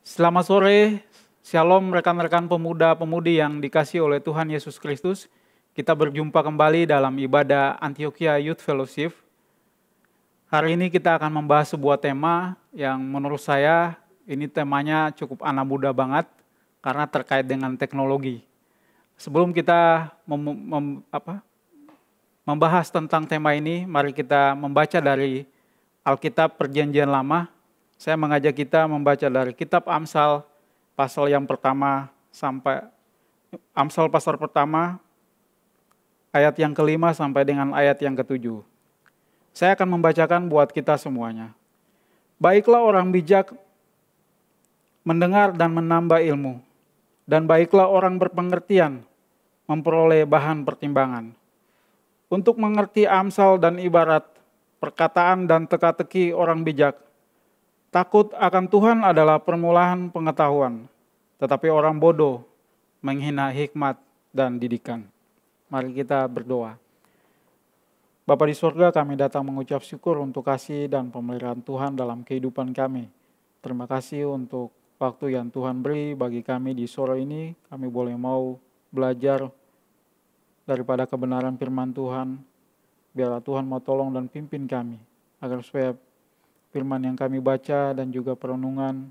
Selamat sore, Shalom rekan-rekan pemuda-pemudi yang dikasihi oleh Tuhan Yesus Kristus. Kita berjumpa kembali dalam ibadah Antioquia Youth Fellowship. Hari ini kita akan membahas sebuah tema yang menurut saya ini temanya cukup anak muda banget karena terkait dengan teknologi. Sebelum kita membahas tentang tema ini, mari kita membaca dari Alkitab Perjanjian Lama. Saya mengajak kita membaca dari kitab Amsal pasal yang pertama sampai Amsal pasal pertama ayat yang kelima sampai dengan ayat yang ketujuh. Saya akan membacakan buat kita semuanya. Baiklah orang bijak mendengar dan menambah ilmu, dan baiklah orang berpengertian memperoleh bahan pertimbangan. Untuk mengerti amsal dan ibarat, perkataan dan teka-teki orang bijak, takut akan Tuhan adalah permulaan pengetahuan, tetapi orang bodoh menghina hikmat dan didikan. Mari kita berdoa. Bapa di surga, kami datang mengucap syukur untuk kasih dan pemeliharaan Tuhan dalam kehidupan kami. Terima kasih untuk waktu yang Tuhan beri bagi kami di sore ini. Kami boleh mau belajar daripada kebenaran firman Tuhan. Biarlah Tuhan mau tolong dan pimpin kami, agar supaya firman yang kami baca dan juga perenungan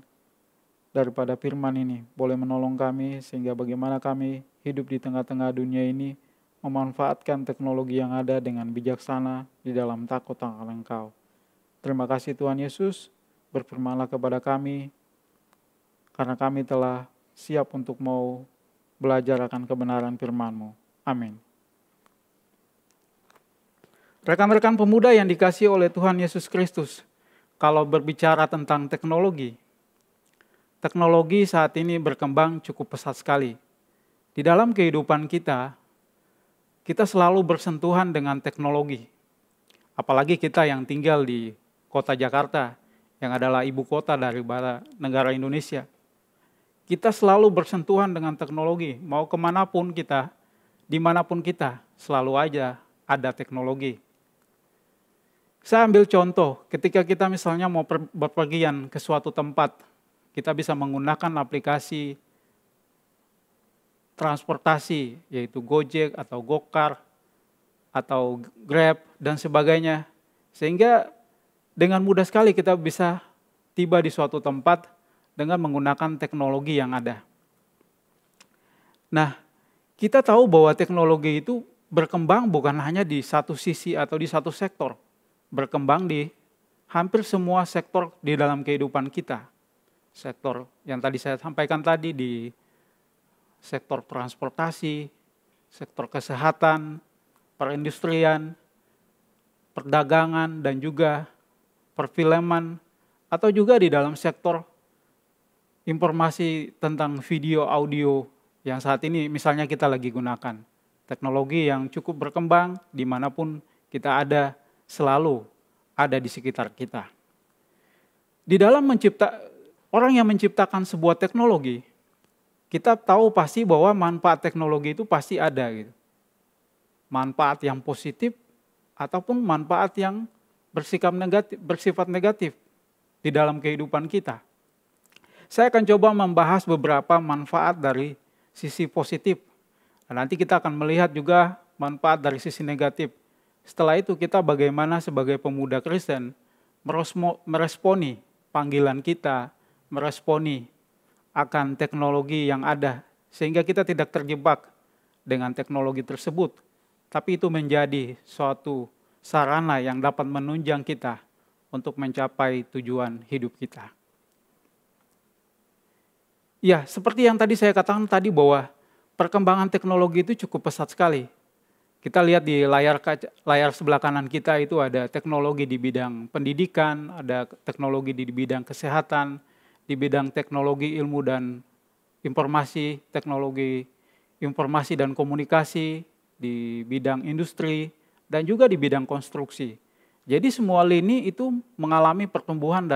daripada firman ini boleh menolong kami sehingga bagaimana kami hidup di tengah-tengah dunia ini memanfaatkan teknologi yang ada dengan bijaksana di dalam takut akan Engkau. Terima kasih Tuhan Yesus, berfirmanlah kepada kami karena kami telah siap untuk mau belajar akan kebenaran firman-Mu. Amin. Rekan-rekan pemuda yang dikasihi oleh Tuhan Yesus Kristus, kalau berbicara tentang teknologi saat ini berkembang cukup pesat sekali. Di dalam kehidupan kita selalu bersentuhan dengan teknologi. Apalagi kita yang tinggal di kota Jakarta, yang adalah ibu kota dari negara Indonesia. Kita selalu bersentuhan dengan teknologi, mau kemanapun kita, dimanapun kita, selalu aja ada teknologi. Saya ambil contoh, ketika kita misalnya mau berpergian ke suatu tempat, kita bisa menggunakan aplikasi transportasi, yaitu Gojek atau Gokar, atau Grab, dan sebagainya. Sehingga dengan mudah sekali kita bisa tiba di suatu tempat dengan menggunakan teknologi yang ada. Nah, kita tahu bahwa teknologi itu berkembang bukan hanya di satu sisi atau di satu sektor, berkembang di hampir semua sektor di dalam kehidupan kita. Sektor yang tadi saya sampaikan tadi di sektor transportasi, sektor kesehatan, perindustrian, perdagangan, dan juga perfilman, atau juga di dalam sektor informasi tentang video, audio, yang saat ini misalnya kita lagi gunakan. Teknologi yang cukup berkembang dimanapun kita ada, selalu ada di sekitar kita. Di dalam orang yang menciptakan sebuah teknologi, kita tahu pasti bahwa manfaat teknologi itu pasti ada gitu. Manfaat yang positif ataupun manfaat yang bersifat negatif di dalam kehidupan kita. Saya akan coba membahas beberapa manfaat dari sisi positif. Dan nanti kita akan melihat juga manfaat dari sisi negatif. Setelah itu kita bagaimana sebagai pemuda Kristen meresponi panggilan kita, meresponi akan teknologi yang ada, sehingga kita tidak terjebak dengan teknologi tersebut, tapi itu menjadi suatu sarana yang dapat menunjang kita untuk mencapai tujuan hidup kita. Ya, seperti yang tadi saya katakan tadi bahwa perkembangan teknologi itu cukup pesat sekali. Kita lihat di layar sebelah kanan kita itu ada teknologi di bidang pendidikan, ada teknologi di bidang kesehatan, di bidang teknologi ilmu dan informasi, teknologi informasi dan komunikasi, di bidang industri, dan juga di bidang konstruksi. Jadi semua lini itu mengalami perkembangan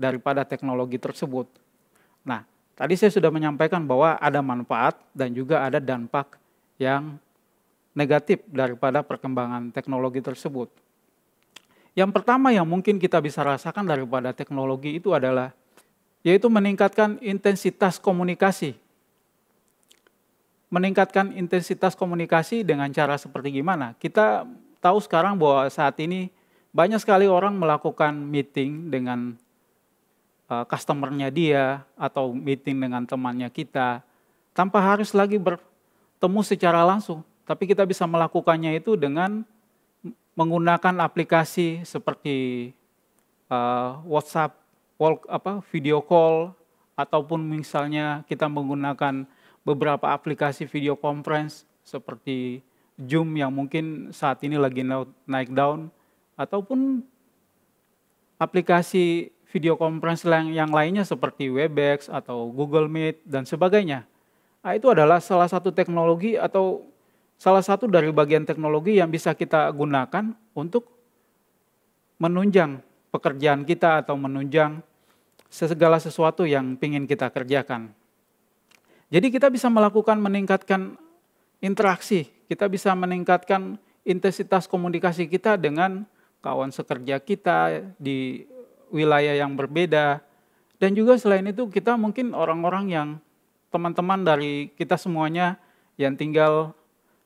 daripada teknologi tersebut. Nah, tadi saya sudah menyampaikan bahwa ada manfaat dan juga ada dampak yang negatif daripada perkembangan teknologi tersebut. Yang pertama yang mungkin kita bisa rasakan daripada teknologi itu adalah, yaitu meningkatkan intensitas komunikasi. Meningkatkan intensitas komunikasi dengan cara seperti gimana? Kita tahu sekarang bahwa saat ini banyak sekali orang melakukan meeting dengan customer-nya dia, atau meeting dengan temannya kita, tanpa harus lagi bertemu secara langsung. Tapi kita bisa melakukannya itu dengan menggunakan aplikasi seperti WhatsApp, video call, ataupun misalnya kita menggunakan beberapa aplikasi video conference seperti Zoom yang mungkin saat ini lagi naik daun, ataupun aplikasi video conference yang lainnya seperti Webex atau Google Meet dan sebagainya. Nah, itu adalah salah satu teknologi atau salah satu dari bagian teknologi yang bisa kita gunakan untuk menunjang pekerjaan kita atau menunjang segala sesuatu yang ingin kita kerjakan. Jadi kita bisa meningkatkan interaksi, kita bisa meningkatkan intensitas komunikasi kita dengan kawan sekerja kita di wilayah yang berbeda. Dan juga selain itu kita mungkin orang-orang yang teman-teman dari kita semuanya yang tinggal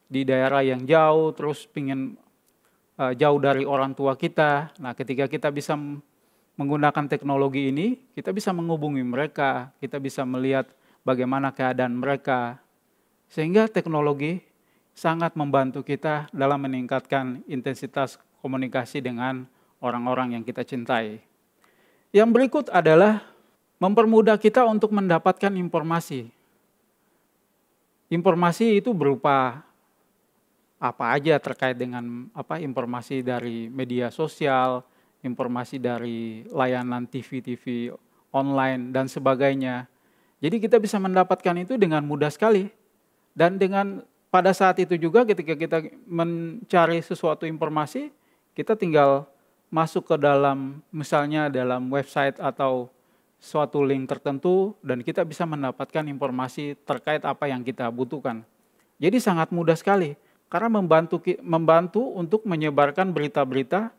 di daerah yang jauh, terus pingin jauh dari orang tua kita. Nah, ketika kita bisa menggunakan teknologi ini, kita bisa menghubungi mereka, kita bisa melihat bagaimana keadaan mereka. Sehingga teknologi sangat membantu kita dalam meningkatkan intensitas komunikasi dengan orang-orang yang kita cintai. Yang berikut adalah mempermudah kita untuk mendapatkan informasi. Informasi itu berupa apa aja terkait dengan informasi dari media sosial, informasi dari layanan TV online dan sebagainya. Jadi kita bisa mendapatkan itu dengan mudah sekali. Dan pada saat itu juga ketika kita mencari sesuatu informasi, kita tinggal masuk ke dalam misalnya dalam website atau suatu link tertentu dan kita bisa mendapatkan informasi terkait apa yang kita butuhkan. Jadi sangat mudah sekali karena membantu untuk menyebarkan berita-berita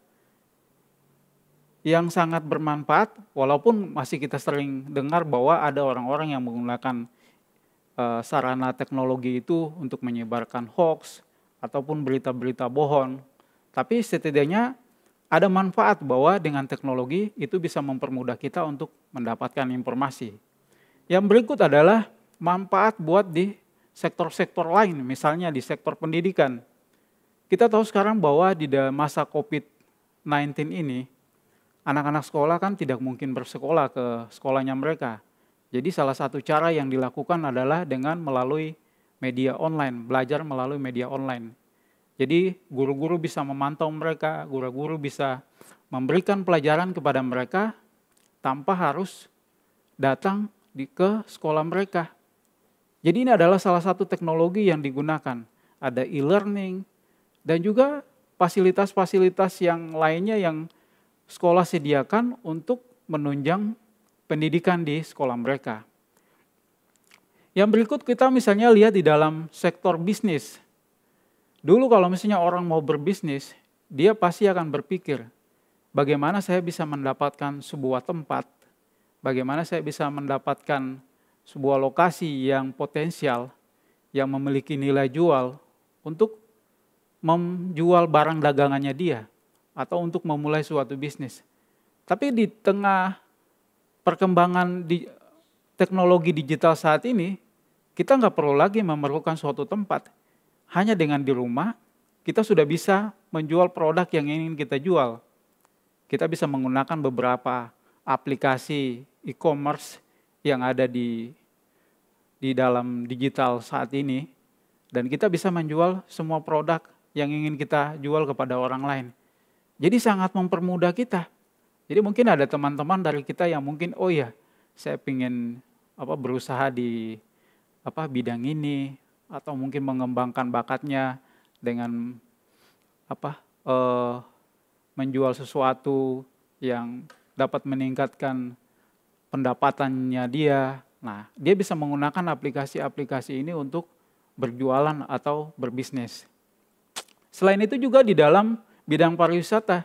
yang sangat bermanfaat, walaupun masih kita sering dengar bahwa ada orang-orang yang menggunakan sarana teknologi itu untuk menyebarkan hoax ataupun berita-berita bohong. Tapi setidaknya ada manfaat bahwa dengan teknologi itu bisa mempermudah kita untuk mendapatkan informasi. Yang berikut adalah manfaat buat di sektor-sektor lain, misalnya di sektor pendidikan. Kita tahu sekarang bahwa di masa COVID-19 ini, anak-anak sekolah kan tidak mungkin bersekolah ke sekolahnya mereka. Jadi salah satu cara yang dilakukan adalah dengan melalui media online, belajar melalui media online. Jadi guru-guru bisa memantau mereka, guru-guru bisa memberikan pelajaran kepada mereka tanpa harus datang ke sekolah mereka. Jadi ini adalah salah satu teknologi yang digunakan. Ada e-learning dan juga fasilitas-fasilitas yang lainnya yang sekolah sediakan untuk menunjang pendidikan di sekolah mereka. Yang berikut kita misalnya lihat di dalam sektor bisnis. Dulu kalau misalnya orang mau berbisnis, dia pasti akan berpikir, bagaimana saya bisa mendapatkan sebuah tempat, bagaimana saya bisa mendapatkan sebuah lokasi yang potensial, yang memiliki nilai jual untuk menjual barang dagangannya dia, atau untuk memulai suatu bisnis. Tapi di tengah perkembangan teknologi digital saat ini, kita nggak perlu lagi memerlukan suatu tempat. Hanya dengan di rumah, kita sudah bisa menjual produk yang ingin kita jual. Kita bisa menggunakan beberapa aplikasi e-commerce yang ada di dalam digital saat ini, dan kita bisa menjual semua produk yang ingin kita jual kepada orang lain. Jadi sangat mempermudah kita. Jadi mungkin ada teman-teman dari kita yang mungkin, oh ya, saya ingin berusaha di bidang ini, atau mungkin mengembangkan bakatnya dengan menjual sesuatu yang dapat meningkatkan pendapatannya dia. Nah, dia bisa menggunakan aplikasi-aplikasi ini untuk berjualan atau berbisnis. Selain itu juga di dalam bidang pariwisata,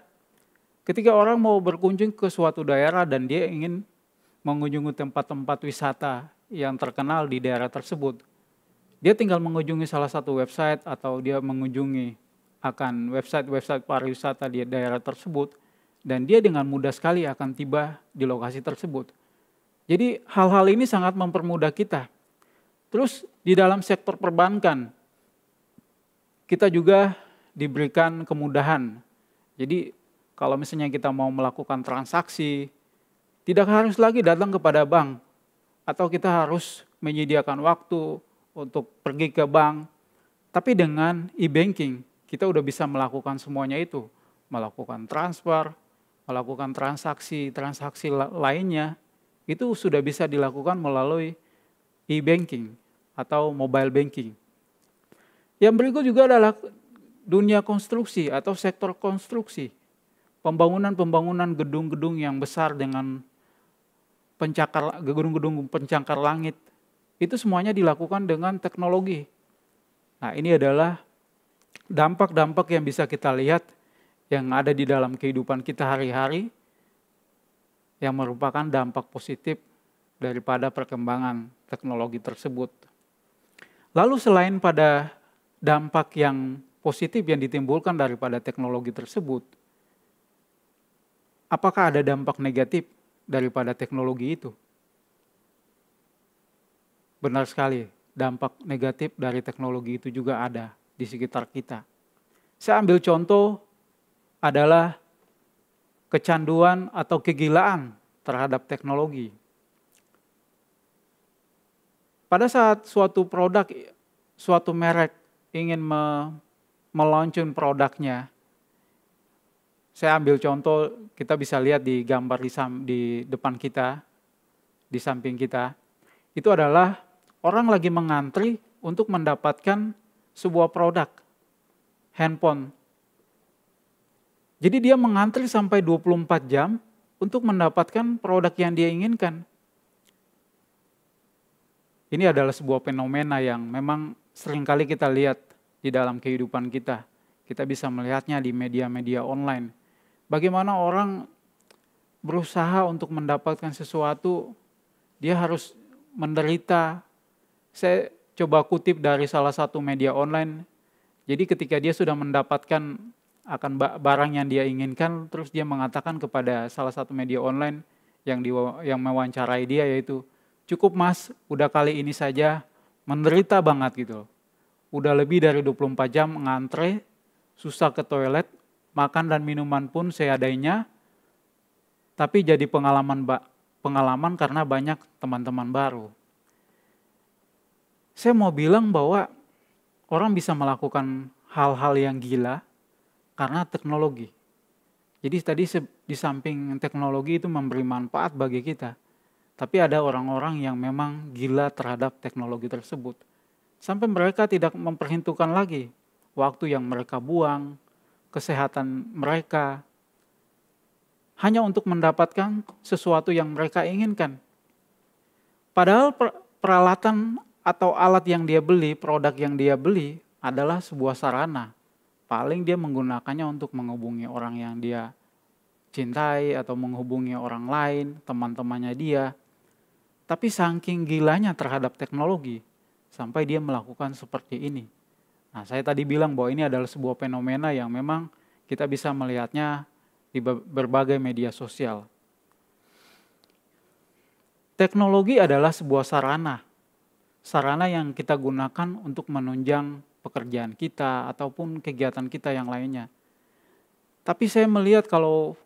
Ketika orang mau berkunjung ke suatu daerah dan dia ingin mengunjungi tempat-tempat wisata yang terkenal di daerah tersebut, dia tinggal mengunjungi salah satu website atau dia mengunjungi akan website-website pariwisata di daerah tersebut, dan dia dengan mudah sekali akan tiba di lokasi tersebut. Jadi hal-hal ini sangat mempermudah kita. Terus di dalam sektor perbankan, kita juga diberikan kemudahan. Jadi kalau misalnya kita mau melakukan transaksi, tidak harus lagi datang kepada bank, atau kita harus menyediakan waktu untuk pergi ke bank. Tapi dengan e-banking, kita udah bisa melakukan semuanya itu. Melakukan transfer, melakukan transaksi lainnya, itu sudah bisa dilakukan melalui e-banking atau mobile banking. Yang berikut juga adalah dunia konstruksi atau sektor konstruksi. Pembangunan gedung-gedung yang besar dengan gedung-gedung pencakar langit, itu semuanya dilakukan dengan teknologi. Nah, ini adalah dampak-dampak yang bisa kita lihat yang ada di dalam kehidupan kita hari-hari, yang merupakan dampak positif daripada perkembangan teknologi tersebut. Lalu selain pada dampak yang positif yang ditimbulkan daripada teknologi tersebut, apakah ada dampak negatif daripada teknologi itu? Benar sekali, dampak negatif dari teknologi itu juga ada di sekitar kita. Saya ambil contoh adalah kecanduan atau kegilaan terhadap teknologi. Pada saat suatu produk, suatu merek ingin meluncurkan produknya, saya ambil contoh, kita bisa lihat di gambar di depan kita, di samping kita, itu adalah orang lagi mengantri untuk mendapatkan sebuah produk, handphone. Jadi dia mengantri sampai 24 jam untuk mendapatkan produk yang dia inginkan. Ini adalah sebuah fenomena yang memang seringkali kita lihat di dalam kehidupan kita. Kita bisa melihatnya di media-media online. Bagaimana orang berusaha untuk mendapatkan sesuatu, dia harus menderita. Saya coba kutip dari salah satu media online. Jadi ketika dia sudah mendapatkan akan barang yang dia inginkan, terus dia mengatakan kepada salah satu media online yang mewawancarai dia, yaitu, "Cukup mas, udah kali ini saja menderita banget gitu. Udah lebih dari 24 jam ngantre, susah ke toilet, makan dan minuman pun seadanya, tapi jadi pengalaman karena banyak teman-teman baru." Saya mau bilang bahwa orang bisa melakukan hal-hal yang gila karena teknologi. Jadi tadi di samping teknologi itu memberi manfaat bagi kita, tapi ada orang-orang yang memang gila terhadap teknologi tersebut. Sampai mereka tidak memperhitungkan lagi waktu yang mereka buang, kesehatan mereka, hanya untuk mendapatkan sesuatu yang mereka inginkan. Padahal peralatan atau alat yang dia beli, produk yang dia beli adalah sebuah sarana. Paling dia menggunakannya untuk menghubungi orang yang dia cintai atau menghubungi orang lain, teman-temannya dia. Tapi saking gilanya terhadap teknologi, sampai dia melakukan seperti ini. Nah, saya tadi bilang bahwa ini adalah sebuah fenomena yang memang kita bisa melihatnya di berbagai media sosial. Teknologi adalah sebuah sarana yang kita gunakan untuk menunjang pekerjaan kita ataupun kegiatan kita yang lainnya. Tapi saya melihat kalau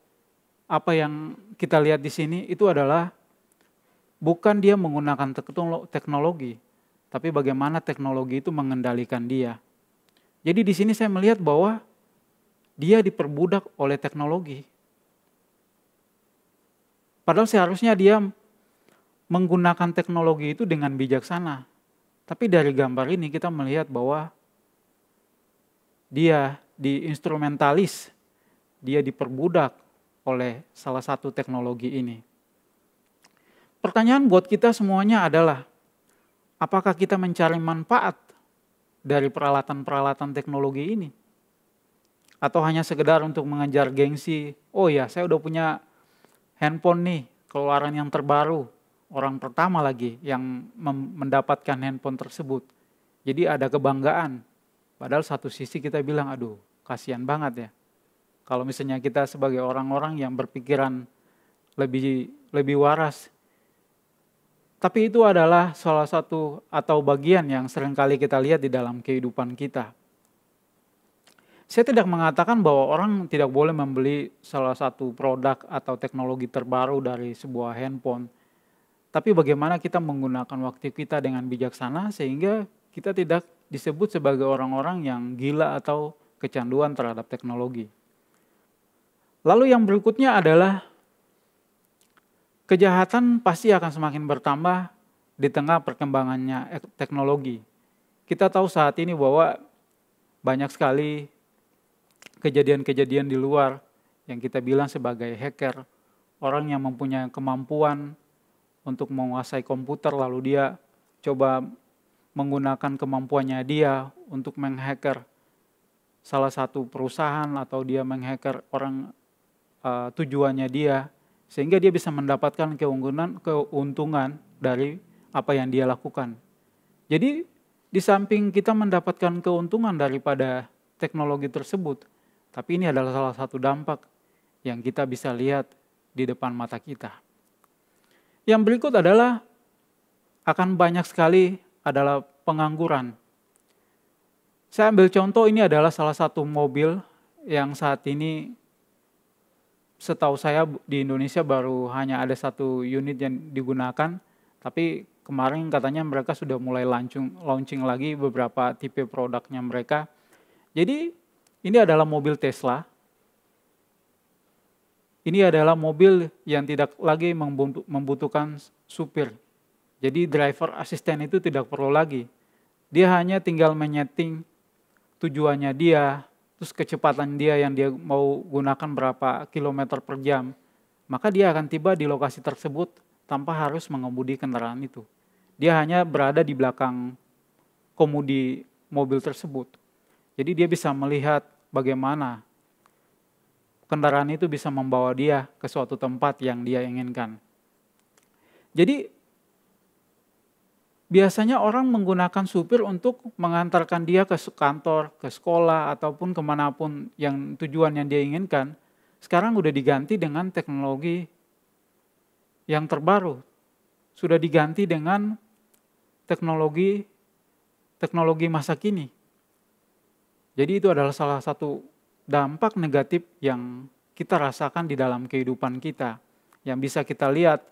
apa yang kita lihat di sini itu adalah bukan dia menggunakan teknologi, tapi bagaimana teknologi itu mengendalikan dia. Jadi di sini saya melihat bahwa dia diperbudak oleh teknologi. Padahal seharusnya dia menggunakan teknologi itu dengan bijaksana. Tapi dari gambar ini kita melihat bahwa dia diinstrumentalis, dia diperbudak oleh salah satu teknologi ini. Pertanyaan buat kita semuanya adalah, apakah kita mencari manfaat dari peralatan-peralatan teknologi ini? Atau hanya sekedar untuk mengejar gengsi, oh ya saya udah punya handphone nih, keluaran yang terbaru. Orang pertama lagi yang mendapatkan handphone tersebut. Jadi ada kebanggaan. Padahal satu sisi kita bilang, aduh kasihan banget ya. Kalau misalnya kita sebagai orang-orang yang berpikiran lebih waras. Tapi itu adalah salah satu atau bagian yang seringkali kita lihat di dalam kehidupan kita. Saya tidak mengatakan bahwa orang tidak boleh membeli salah satu produk atau teknologi terbaru dari sebuah handphone. Tapi bagaimana kita menggunakan waktu kita dengan bijaksana sehingga kita tidak disebut sebagai orang-orang yang gila atau kecanduan terhadap teknologi. Lalu yang berikutnya adalah kejahatan pasti akan semakin bertambah di tengah perkembangannya teknologi. Kita tahu saat ini bahwa banyak sekali kejadian-kejadian di luar yang kita bilang sebagai hacker. Orang yang mempunyai kemampuan untuk menguasai komputer lalu dia coba menggunakan kemampuannya dia untuk menghacker salah satu perusahaan atau dia menghacker orang tujuannya dia sehingga dia bisa mendapatkan keuntungan dari apa yang dia lakukan. Jadi di samping kita mendapatkan keuntungan daripada teknologi tersebut, tapi ini adalah salah satu dampak yang kita bisa lihat di depan mata kita. Yang berikut adalah akan banyak sekali adalah pengangguran. Saya ambil contoh, ini adalah salah satu mobil yang saat ini setahu saya di Indonesia baru hanya ada satu unit yang digunakan, tapi kemarin katanya mereka sudah mulai launching lagi beberapa tipe produknya mereka. Jadi ini adalah mobil Tesla. Ini adalah mobil yang tidak lagi membutuhkan supir. Jadi driver asisten itu tidak perlu lagi. Dia hanya tinggal menyeting tujuannya dia, terus kecepatan dia yang dia mau gunakan berapa kilometer per jam. Maka dia akan tiba di lokasi tersebut tanpa harus mengemudi kendaraan itu. Dia hanya berada di belakang kemudi mobil tersebut. Jadi dia bisa melihat bagaimana kendaraan itu bisa membawa dia ke suatu tempat yang dia inginkan. Jadi biasanya orang menggunakan supir untuk mengantarkan dia ke kantor, ke sekolah, ataupun kemanapun yang tujuan yang dia inginkan. Sekarang udah diganti dengan teknologi yang terbaru. Sudah diganti dengan teknologi masa kini. Jadi itu adalah salah satu dampak negatif yang kita rasakan di dalam kehidupan kita. Yang bisa kita lihat,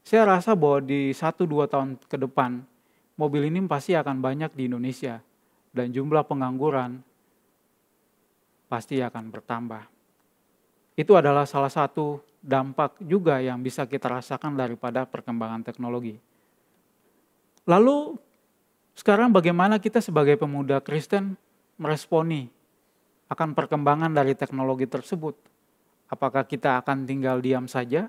saya rasa bahwa di 1-2 tahun ke depan, mobil ini pasti akan banyak di Indonesia. Dan jumlah pengangguran pasti akan bertambah. Itu adalah salah satu dampak juga yang bisa kita rasakan daripada perkembangan teknologi. Lalu sekarang bagaimana kita sebagai pemuda Kristen meresponi akan perkembangan dari teknologi tersebut? Apakah kita akan tinggal diam saja?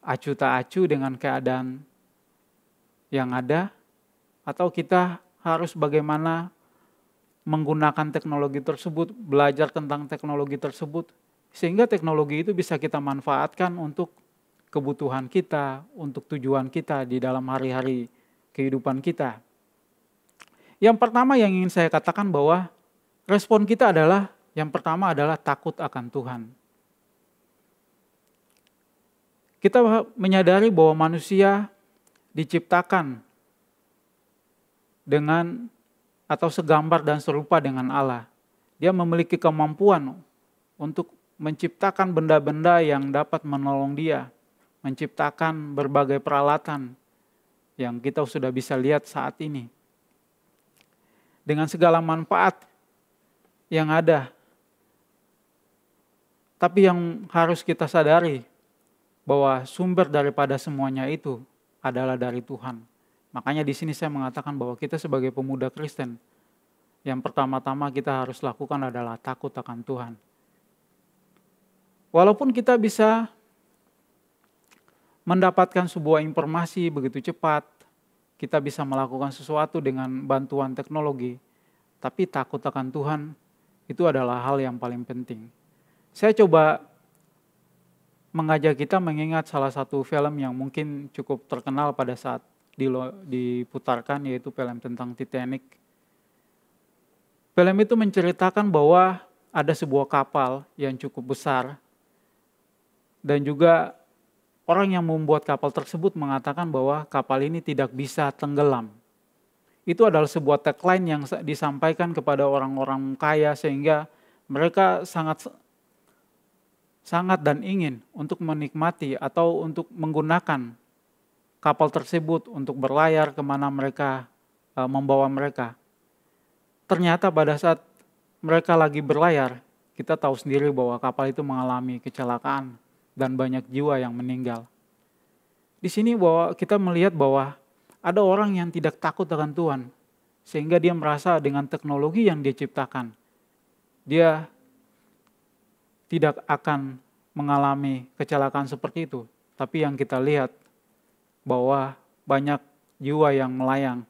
Acuh tak acuh dengan keadaan yang ada? Atau kita harus bagaimana menggunakan teknologi tersebut, belajar tentang teknologi tersebut, sehingga teknologi itu bisa kita manfaatkan untuk kebutuhan kita, untuk tujuan kita di dalam hari-hari kehidupan kita. Yang pertama yang ingin saya katakan bahwa respon kita adalah, yang pertama adalah takut akan Tuhan. Kita menyadari bahwa manusia diciptakan dengan atau segambar dan serupa dengan Allah. Dia memiliki kemampuan untuk menciptakan benda-benda yang dapat menolong dia, menciptakan berbagai peralatan yang kita sudah bisa lihat saat ini. Dengan segala manfaat yang ada. Tapi yang harus kita sadari bahwa sumber daripada semuanya itu adalah dari Tuhan. Makanya di sini saya mengatakan bahwa kita sebagai pemuda Kristen, yang pertama-tama kita harus lakukan adalah takut akan Tuhan. Walaupun kita bisa mendapatkan sebuah informasi begitu cepat, kita bisa melakukan sesuatu dengan bantuan teknologi, tapi takut akan Tuhan itu adalah hal yang paling penting. Saya coba mengajak kita mengingat salah satu film yang mungkin cukup terkenal pada saat diputarkan, yaitu film tentang Titanic. Film itu menceritakan bahwa ada sebuah kapal yang cukup besar, dan juga orang yang membuat kapal tersebut mengatakan bahwa kapal ini tidak bisa tenggelam. Itu adalah sebuah tagline yang disampaikan kepada orang-orang kaya sehingga mereka sangat dan ingin untuk menikmati atau untuk menggunakan kapal tersebut untuk berlayar kemana mereka membawa mereka. Ternyata pada saat mereka lagi berlayar, kita tahu sendiri bahwa kapal itu mengalami kecelakaan dan banyak jiwa yang meninggal. Di sini bahwa kita melihat bahwa ada orang yang tidak takut akan Tuhan, sehingga dia merasa dengan teknologi yang dia ciptakan, dia tidak akan mengalami kecelakaan seperti itu. Tapi yang kita lihat bahwa banyak jiwa yang melayang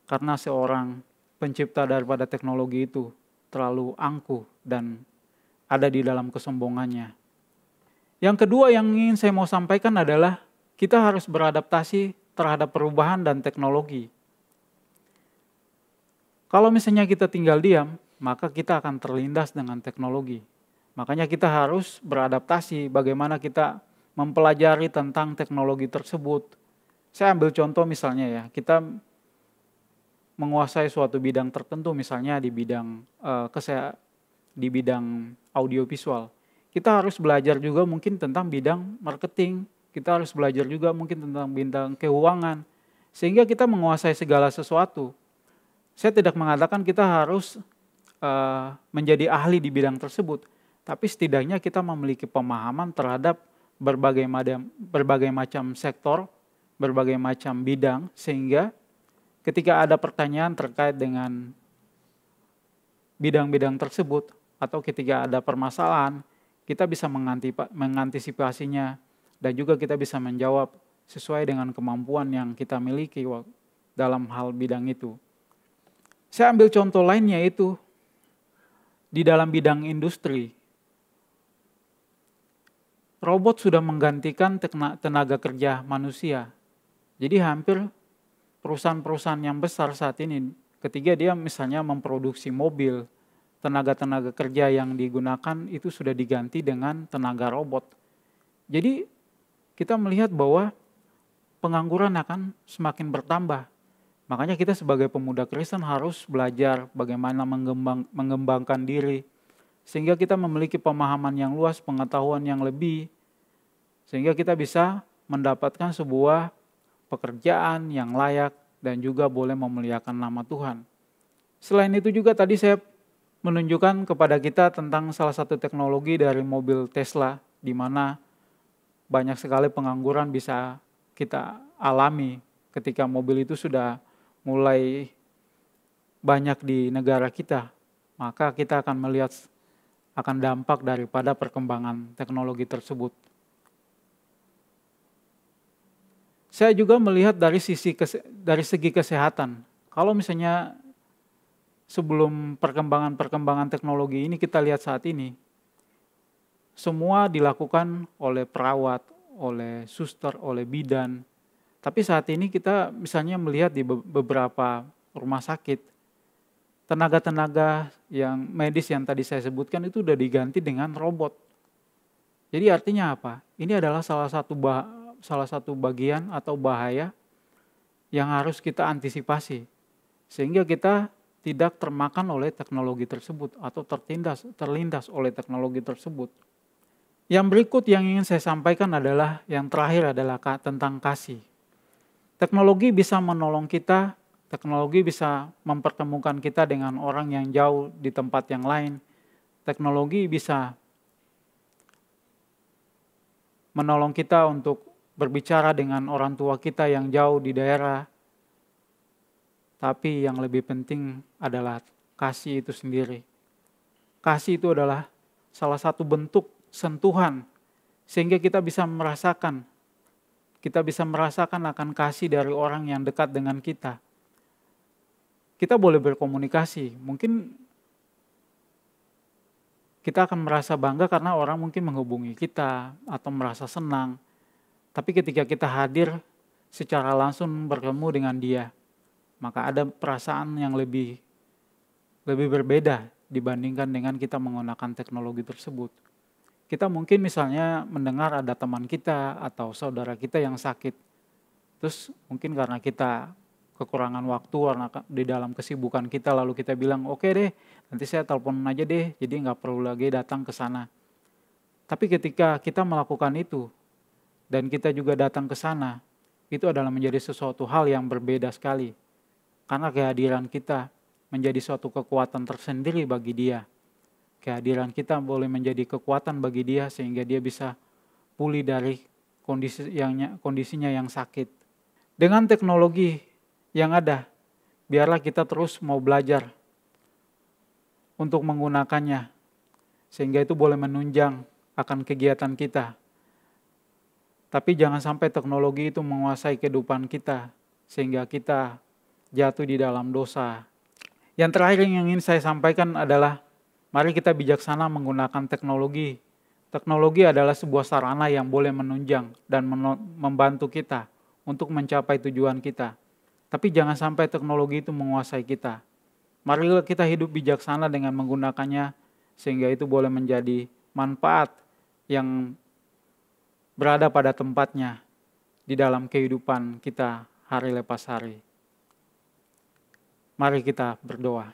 karena seorang pencipta daripada teknologi itu terlalu angkuh dan ada di dalam kesombongannya. Yang kedua yang ingin saya mau sampaikan adalah kita harus beradaptasi terhadap perubahan dan teknologi. Kalau misalnya kita tinggal diam, maka kita akan terlindas dengan teknologi. Makanya kita harus beradaptasi bagaimana kita mempelajari tentang teknologi tersebut. Saya ambil contoh misalnya ya, kita menguasai suatu bidang tertentu, misalnya di bidang audiovisual. Kita harus belajar juga mungkin tentang bidang marketing, kita harus belajar juga mungkin tentang bidang keuangan, sehingga kita menguasai segala sesuatu. Saya tidak mengatakan kita harus menjadi ahli di bidang tersebut, tapi setidaknya kita memiliki pemahaman terhadap berbagai macam sektor, berbagai macam bidang, sehingga ketika ada pertanyaan terkait dengan bidang-bidang tersebut, atau ketika ada permasalahan, kita bisa mengantisipasinya, dan juga kita bisa menjawab sesuai dengan kemampuan yang kita miliki dalam hal bidang itu. Saya ambil contoh lain, yaitu di dalam bidang industri. Robot sudah menggantikan tenaga kerja manusia. Jadi hampir perusahaan-perusahaan yang besar saat ini, ketika dia misalnya memproduksi mobil, tenaga-tenaga kerja yang digunakan itu sudah diganti dengan tenaga robot. Jadi kita melihat bahwa pengangguran akan semakin bertambah. Makanya kita sebagai pemuda Kristen harus belajar bagaimana mengembangkan diri, sehingga kita memiliki pemahaman yang luas, pengetahuan yang lebih, sehingga kita bisa mendapatkan sebuah pekerjaan yang layak dan juga boleh memuliakan nama Tuhan. Selain itu juga tadi saya menunjukkan kepada kita tentang salah satu teknologi dari mobil Tesla, di mana banyak sekali pengangguran bisa kita alami ketika mobil itu sudah mulai banyak di negara kita. Maka kita akan melihat akan dampak daripada perkembangan teknologi tersebut. Saya juga melihat dari segi kesehatan. Kalau misalnya sebelum perkembangan teknologi ini kita lihat saat ini, semua dilakukan oleh perawat, oleh suster, oleh bidan. Tapi saat ini kita misalnya melihat di beberapa rumah sakit, tenaga-tenaga yang medis yang tadi saya sebutkan itu sudah diganti dengan robot. Jadi artinya apa? Ini adalah salah satu bagian atau bahaya yang harus kita antisipasi, sehingga kita tidak termakan oleh teknologi tersebut atau terlindas oleh teknologi tersebut. Yang berikut yang ingin saya sampaikan adalah, yang terakhir adalah tentang kasih. Teknologi bisa menolong kita, teknologi bisa mempertemukan kita dengan orang yang jauh di tempat yang lain. Teknologi bisa menolong kita untuk berbicara dengan orang tua kita yang jauh di daerah. Tapi yang lebih penting adalah kasih itu sendiri. Kasih itu adalah salah satu bentuk sentuhan, sehingga kita bisa merasakan akan kasih dari orang yang dekat dengan kita. Kita boleh berkomunikasi, mungkin Kita akan merasa bangga karena orang mungkin menghubungi kita atau merasa senang. Tapi ketika kita hadir secara langsung bertemu dengan dia, maka ada perasaan yang lebih berbeda dibandingkan dengan kita menggunakan teknologi tersebut. Kita mungkin misalnya mendengar ada teman kita atau saudara kita yang sakit. Terus mungkin karena kita kekurangan waktu karena di dalam kesibukan kita, lalu kita bilang, oke deh, nanti saya telepon aja deh, jadi nggak perlu lagi datang ke sana. Tapi ketika kita melakukan itu, dan kita juga datang ke sana, itu adalah menjadi sesuatu hal yang berbeda sekali. Karena kehadiran kita menjadi suatu kekuatan tersendiri bagi dia. Kehadiran kita boleh menjadi kekuatan bagi dia sehingga dia bisa pulih dari kondisinya yang sakit. Dengan teknologi yang ada, biarlah kita terus mau belajar untuk menggunakannya, sehingga itu boleh menunjang akan kegiatan kita. Tapi jangan sampai teknologi itu menguasai kehidupan kita, sehingga kita jatuh di dalam dosa. Yang terakhir yang ingin saya sampaikan adalah, mari kita bijaksana menggunakan teknologi. Teknologi adalah sebuah sarana yang boleh menunjang dan membantu kita untuk mencapai tujuan kita. Tapi jangan sampai teknologi itu menguasai kita. Marilah kita hidup bijaksana dengan menggunakannya, sehingga itu boleh menjadi manfaat yang berada pada tempatnya di dalam kehidupan kita hari lepas hari. Mari kita berdoa.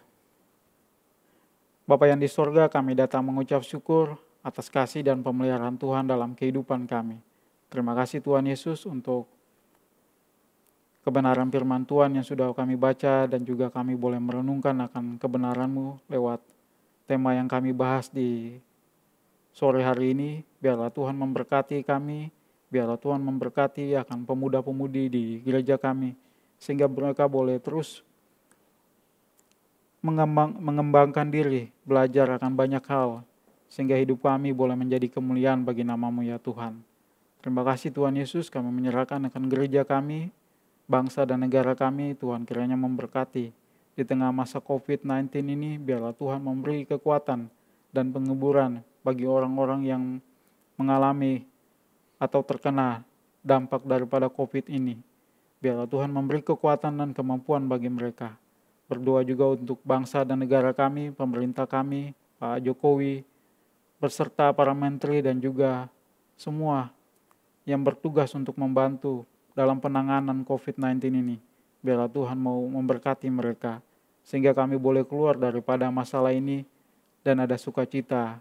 Bapa yang di sorga, kami datang mengucap syukur atas kasih dan pemeliharaan Tuhan dalam kehidupan kami. Terima kasih Tuhan Yesus untuk kebenaran firman Tuhan yang sudah kami baca dan juga kami boleh merenungkan akan kebenaran-Mu lewat tema yang kami bahas di sore hari ini. Biarlah Tuhan memberkati kami, biarlah Tuhan memberkati akan pemuda-pemudi di gereja kami, sehingga mereka boleh terus mengembangkan diri, belajar akan banyak hal, sehingga hidup kami boleh menjadi kemuliaan bagi nama-Mu ya Tuhan. Terima kasih Tuhan Yesus, kami menyerahkan akan gereja kami, bangsa dan negara kami. Tuhan kiranya memberkati di tengah masa COVID-19 ini. Biarlah Tuhan memberi kekuatan dan penguburan bagi orang-orang yang mengalami atau terkena dampak daripada COVID ini. Biarlah Tuhan memberi kekuatan dan kemampuan bagi mereka. Berdoa juga untuk bangsa dan negara kami, pemerintah kami, Pak Jokowi, beserta para menteri dan juga semua yang bertugas untuk membantu dalam penanganan COVID-19 ini. Biarlah Tuhan mau memberkati mereka, sehingga kami boleh keluar daripada masalah ini dan ada sukacita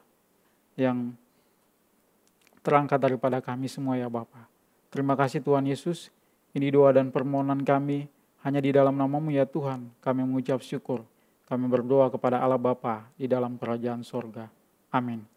yang terangkat daripada kami semua ya Bapa. Terima kasih Tuhan Yesus, ini doa dan permohonan kami, hanya di dalam nama-Mu ya Tuhan, kami mengucap syukur. Kami berdoa kepada Allah Bapa di dalam kerajaan sorga. Amin.